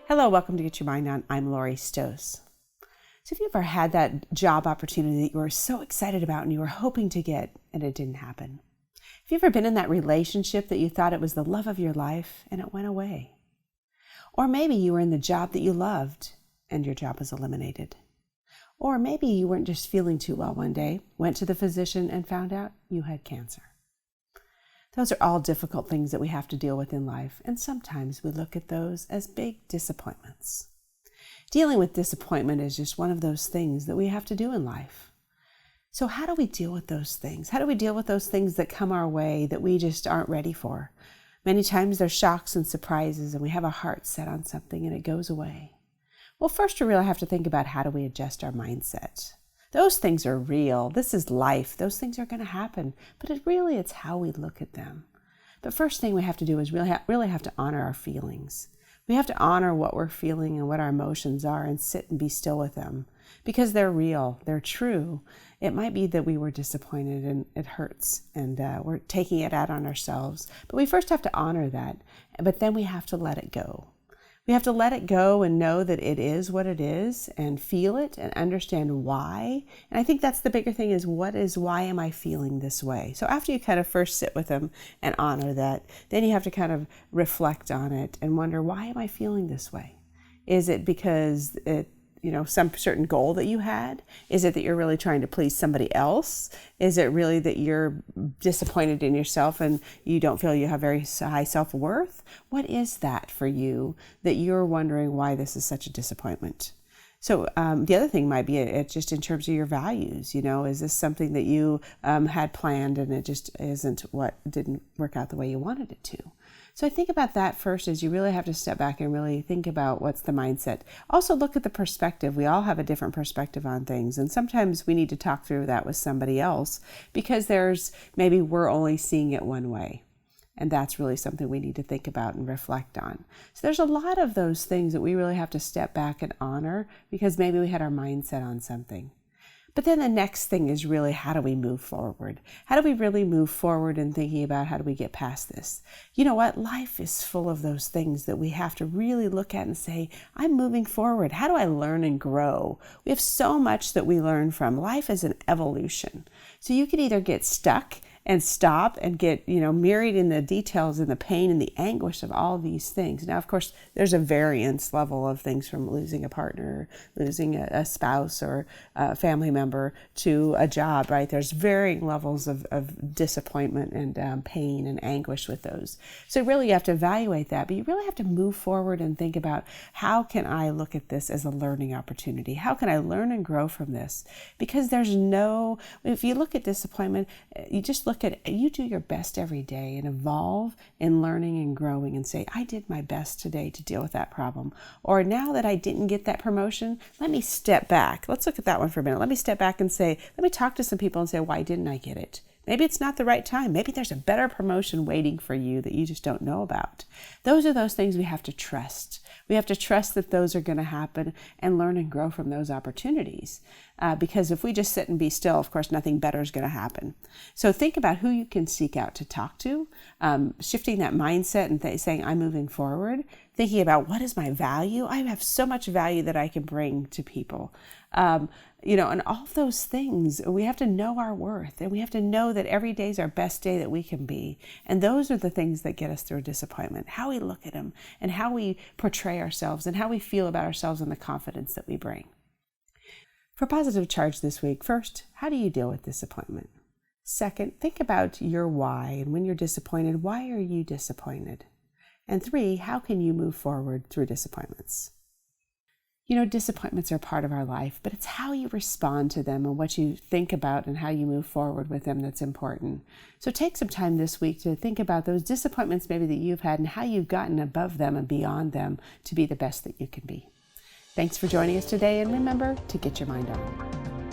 Hello, welcome to Get Your Mind On. I'm Lori Stohs. So have you ever had that job opportunity that you were so excited about and you were hoping to get and it didn't happen? Have you ever been in that relationship that you thought it was the love of your life and it went away? Or maybe you were in the job that you loved and your job was eliminated. Or maybe you weren't just feeling too well one day, went to the physician and found out you had cancer. Those are all difficult things that we have to deal with in life, and sometimes we look at those as big disappointments. Dealing with disappointment is just one of those things that we have to do in life. So how do we deal with those things? How do we deal with those things that come our way that we just aren't ready for? Many times they're shocks and surprises, and we have our heart set on something and it goes away. Well, first we really have to think about how do we adjust our mindset. Those things are real. This is life. Those things are going to happen. But it's how we look at them. The first thing we have to do is really have to honor our feelings. We have to honor what we're feeling and what our emotions are and sit and be still with them because they're real. They're true. It might be that we were disappointed and it hurts and we're taking it out on ourselves. But we first have to honor that. But then we have to let it go. We have to let it go and know that it is what it is and feel it and understand why. And I think that's the bigger thing is why am I feeling this way? So after you kind of first sit with them and honor that, then you have to kind of reflect on it and wonder, why am I feeling this way? Is it because some certain goal that you had? Is it that you're really trying to please somebody else? Is it really that you're disappointed in yourself and you don't feel you have very high self-worth? What is that for you that you're wondering why this is such a disappointment? So the other thing might be it just in terms of your values. Is this something that you had planned and it just didn't work out the way you wanted it to? So I think about that first is you really have to step back and really think about what's the mindset. Also look at the perspective. We all have a different perspective on things. And sometimes we need to talk through that with somebody else because maybe we're only seeing it one way. And that's really something we need to think about and reflect on. So there's a lot of those things that we really have to step back and honor because maybe we had our mindset on something. But then the next thing is really how do we move forward? How do we really move forward in thinking about how do we get past this? You know what? Life is full of those things that we have to really look at and say, I'm moving forward. How do I learn and grow? We have so much that we learn from. Life is an evolution. So you can either get stuck and stop and get, married in the details and the pain and the anguish of all these things. Now, of course, there's a variance level of things from losing a partner, losing a spouse or a family member to a job, right? There's varying levels of disappointment and pain and anguish with those. So really you have to evaluate that, but you really have to move forward and think about how can I look at this as a learning opportunity? How can I learn and grow from this? Because if you look at disappointment, you do your best every day and evolve in learning and growing and say, I did my best today to deal with that problem. Or now that I didn't get that promotion, let me step back. Let's look at that one for a minute. Let me step back and let me talk to some people and say, why didn't I get it? Maybe it's not the right time. Maybe there's a better promotion waiting for you that you just don't know about. Those are those things we have to trust. We have to trust that those are going to happen and learn and grow from those opportunities. Because if we just sit and be still, of course, nothing better is going to happen. So think about who you can seek out to talk to, shifting that mindset and saying, I'm moving forward, thinking about what is my value? I have so much value that I can bring to people. And all of those things, we have to know our worth and we have to know that every day is our best day that we can be. And those are the things that get us through disappointment, how we look at them and how we portray ourselves and how we feel about ourselves and the confidence that we bring. For positive charge this week, first, how do you deal with disappointment? Second, think about your why, and when you're disappointed, why are you disappointed? And 3, how can you move forward through disappointments? Disappointments are part of our life, but it's how you respond to them and what you think about and how you move forward with them that's important. So take some time this week to think about those disappointments maybe that you've had and how you've gotten above them and beyond them to be the best that you can be. Thanks for joining us today, and remember to get your mind on.